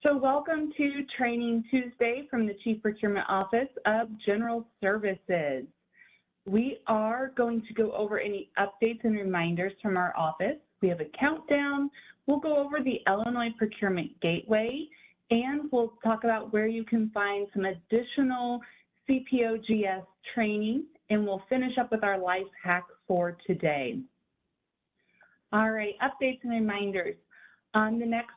So welcome to Training Tuesday from the Chief Procurement Office of General Services. We are going to go over any updates and reminders from our office. We have a countdown. We'll go over the Illinois Procurement Gateway, and we'll talk about where you can find some additional CPOGS training, and we'll finish up with our life hack for today. All right, updates and reminders. On the next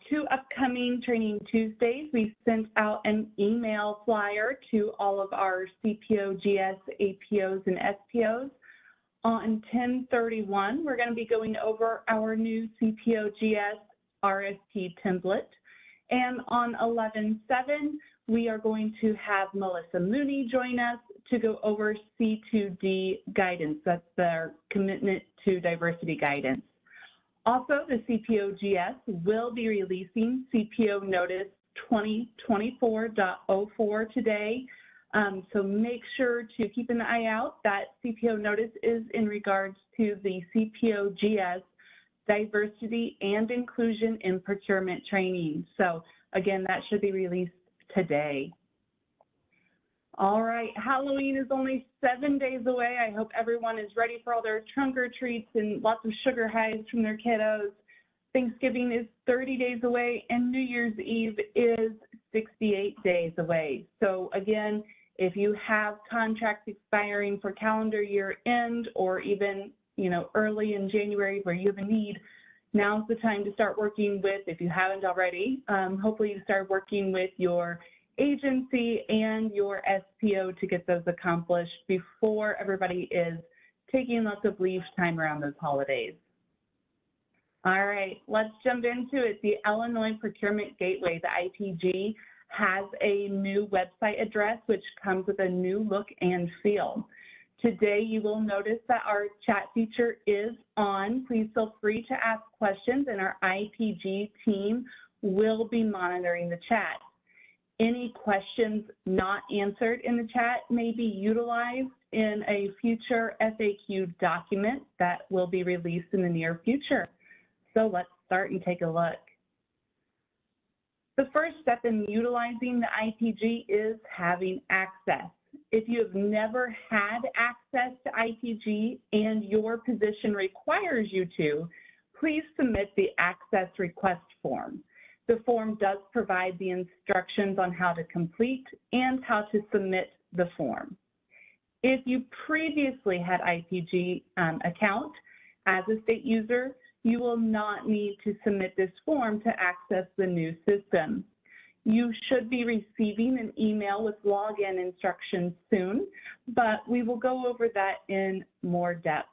two upcoming Training Tuesdays, we sent out an email flyer to all of our CPOGS, APOs, and SPOs. On 10/31, we're going to be going over our new CPOGS RFP template. And on 11/7, we are going to have Melissa Mooney join us to go over C2D guidance. That's their commitment to diversity guidance. Also, the CPOGS will be releasing CPO Notice 2024.04 today. So make sure to keep an eye out. That CPO notice is in regards to the CPOGS diversity and inclusion in procurement training. So again, that should be released today. All right, Halloween is only 7 days away. I hope everyone is ready for all their trunk or treats and lots of sugar highs from their kiddos. Thanksgiving is 30 days away, and New Year's Eve is 68 days away. So again, if you have contracts expiring for calendar year end or even early in January where you have a need, now's the time to start working with, if you haven't already, hopefully you start working with your agency and your SPO to get those accomplished before everybody is taking lots of leave time around those holidays. All right, let's jump into it. The Illinois Procurement Gateway, the IPG, has a new website address which comes with a new look and feel. Today you will notice that our chat feature is on. Please feel free to ask questions and our IPG team will be monitoring the chat. Any questions not answered in the chat may be utilized in a future FAQ document that will be released in the near future. So let's start and take a look. The first step in utilizing the IPG is having access. If you have never had access to IPG and your position requires you to, please submit the access request form. The form does provide the instructions on how to complete and how to submit the form. If you previously had IPG account as a state user, you will not need to submit this form to access the new system. You should be receiving an email with login instructions soon, but we will go over that in more depth.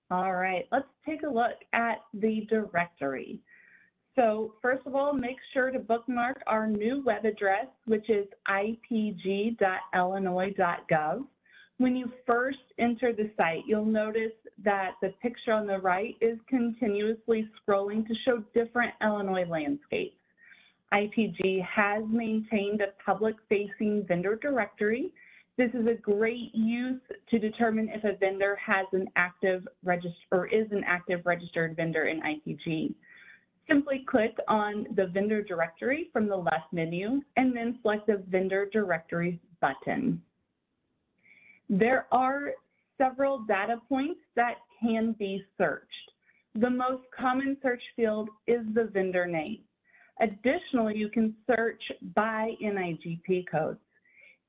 All right, let's take a look at the directory. So first of all, make sure to bookmark our new web address, which is ipg.illinois.gov. When you first enter the site, you'll notice that the picture on the right is continuously scrolling to show different Illinois landscapes. IPG has maintained a public-facing vendor directory. This is a great use to determine if a vendor has an active is an active registered vendor in IPG. Simply click on the vendor directory from the left menu and then select the vendor directory button. There are several data points that can be searched. The most common search field is the vendor name. Additionally, you can search by NIGP codes.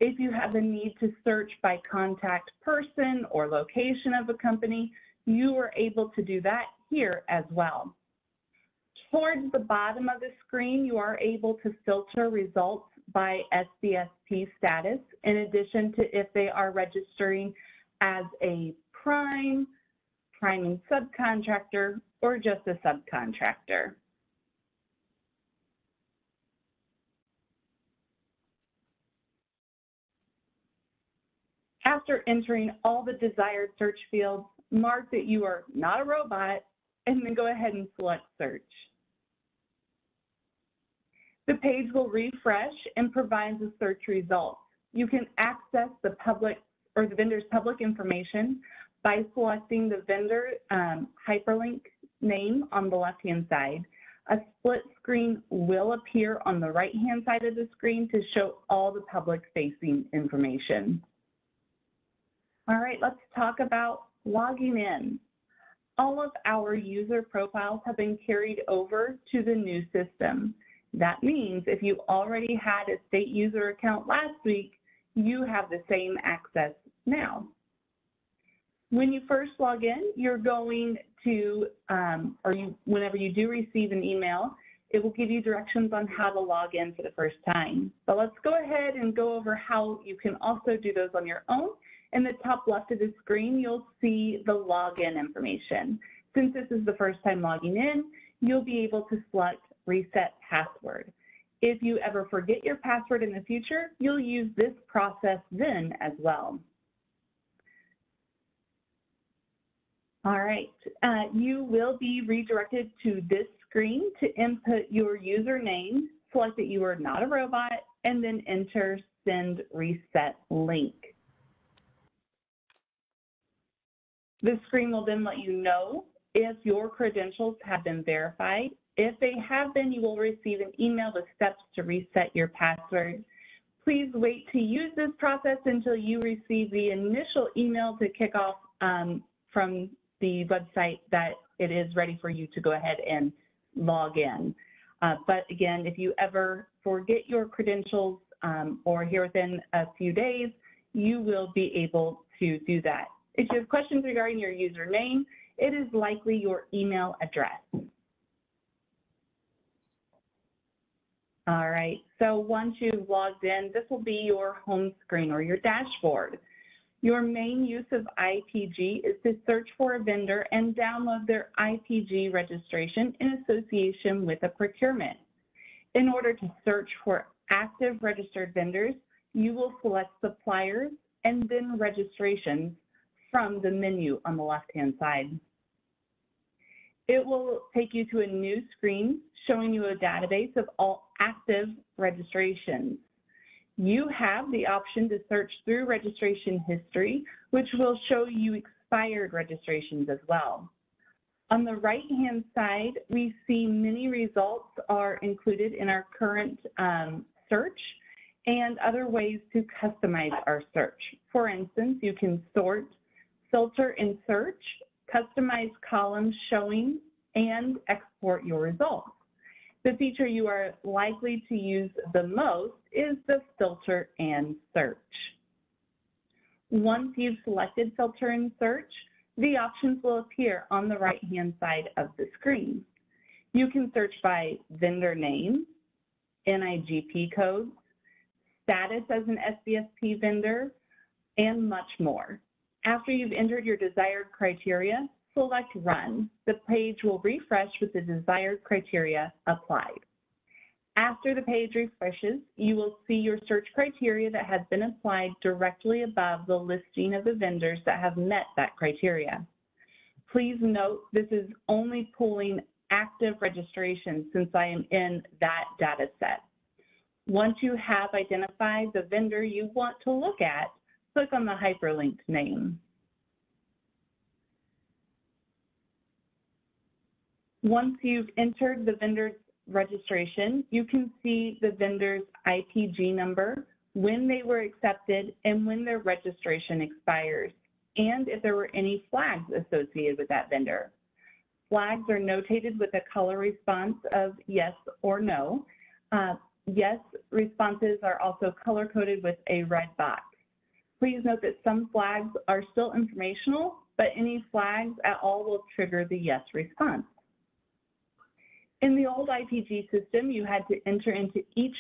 If you have a need to search by contact person or location of a company, you are able to do that here as well. Towards the bottom of the screen, you are able to filter results by SBSP status, in addition to if they are registering as a prime and subcontractor, or just a subcontractor. After entering all the desired search fields, mark that you are not a robot, and then go ahead and select search. The page will refresh and provide the search results. You can access the public or the vendor's public information by selecting the vendor hyperlink name on the left-hand side. A split screen will appear on the right-hand side of the screen to show all the public-facing information. All right, let's talk about logging in. All of our user profiles have been carried over to the new system. That means if you already had a state user account last week, you have the same access now. When you first log in, you're going to, whenever you do receive an email, it will give you directions on how to log in for the first time. But let's go ahead and go over how you can also do those on your own. In the top left of the screen, you'll see the login information. Since this is the first time logging in, you'll be able to select Reset Password. If you ever forget your password in the future, you'll use this process then as well. All right, you will be redirected to this screen to input your username, select that you are not a robot, and then enter Send Reset Link. This screen will then let you know if your credentials have been verified. If they have been, you will receive an email with steps to reset your password. Please wait to use this process until you receive the initial email to kick off from the website that it is ready for you to go ahead and log in. But again, if you ever forget your credentials or here within a few days, you will be able to do that. If you have questions regarding your username, it is likely your email address. All right, so once you've logged in, this will be your home screen or your dashboard. Your main use of IPG is to search for a vendor and download their IPG registration in association with a procurement. In order to search for active registered vendors, you will select suppliers and then registrations from the menu on the left-hand side. It will take you to a new screen showing you a database of all active registrations. You have the option to search through registration history, which will show you expired registrations as well. On the right-hand side, we see many results are included in our current search and other ways to customize our search. For instance, you can sort, filter and search, customize columns showing, and export your results. The feature you are likely to use the most is the filter and search. Once you've selected filter and search, the options will appear on the right-hand side of the screen. You can search by vendor name, NIGP codes, status as an SBSP vendor, and much more. After you've entered your desired criteria, select Run. The page will refresh with the desired criteria applied. After the page refreshes, you will see your search criteria that has been applied directly above the listing of the vendors that have met that criteria. Please note this is only pulling active registrations since I am in that data set. Once you have identified the vendor you want to look at, click on the hyperlinked name. Once you've entered the vendor's registration, you can see the vendor's IPG number, when they were accepted, and when their registration expires, and if there were any flags associated with that vendor. Flags are notated with a color response of yes or no. Yes responses are also color-coded with a red box. Please note that some flags are still informational, but any flags at all will trigger the yes response. In the old IPG system, you had to enter into each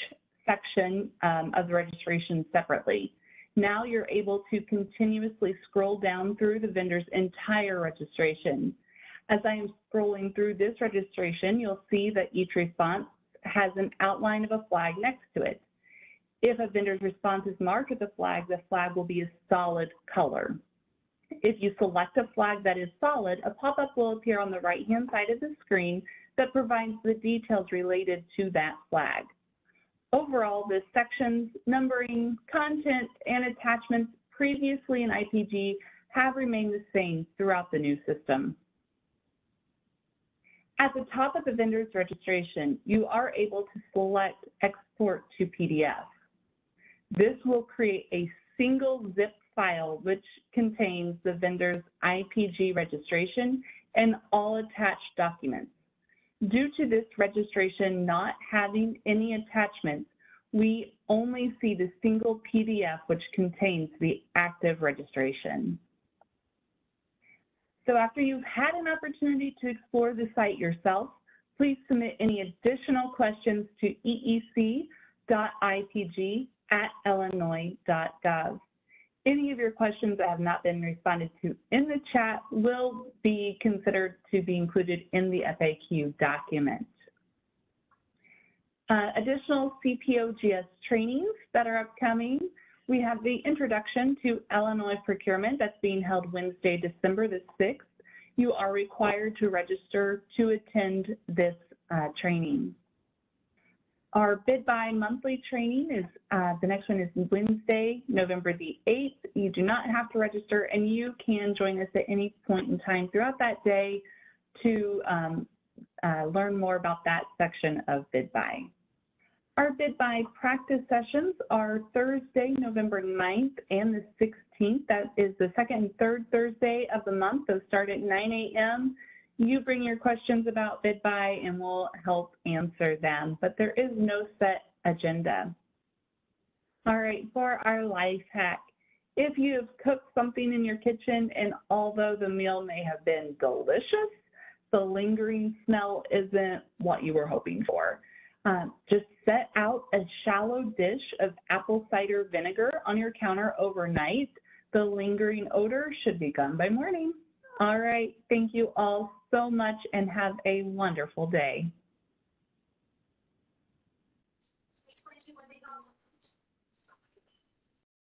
section of the registration separately. Now you're able to continuously scroll down through the vendor's entire registration. As I am scrolling through this registration, you'll see that each response has an outline of a flag next to it. If a vendor's response is marked with a flag, the flag will be a solid color. If you select a flag that is solid, a pop-up will appear on the right-hand side of the screen that provides the details related to that flag. Overall, the sections, numbering, content, and attachments previously in IPG have remained the same throughout the new system. At the top of the vendor's registration, you are able to select Export to PDF. This will create a single zip file which contains the vendor's IPG registration and all attached documents. Due to this registration not having any attachments, we only see the single PDF which contains the active registration. So after you've had an opportunity to explore the site yourself, please submit any additional questions to eec.ipg@illinois.gov. Any of your questions that have not been responded to in the chat will be considered to be included in the FAQ document. Additional CPO-GS trainings that are upcoming. We have the Introduction to Illinois Procurement that's being held Wednesday, December the 6th. You are required to register to attend this training. Our Bid Buy monthly training is, the next one is Wednesday, November the 8th. You do not have to register, and you can join us at any point in time throughout that day to learn more about that section of Bid Buy. Our Bid Buy practice sessions are Thursday, November 9th and the 16th. That is the second and third Thursday of the month. Those start at 9 a.m. You bring your questions about Bid Buy and we'll help answer them, but there is no set agenda. All right, for our life hack. If you have cooked something in your kitchen and although the meal may have been delicious, the lingering smell isn't what you were hoping for. Just set out a shallow dish of apple cider vinegar on your counter overnight. The lingering odor should be gone by morning. All right, thank you all so much and have a wonderful day.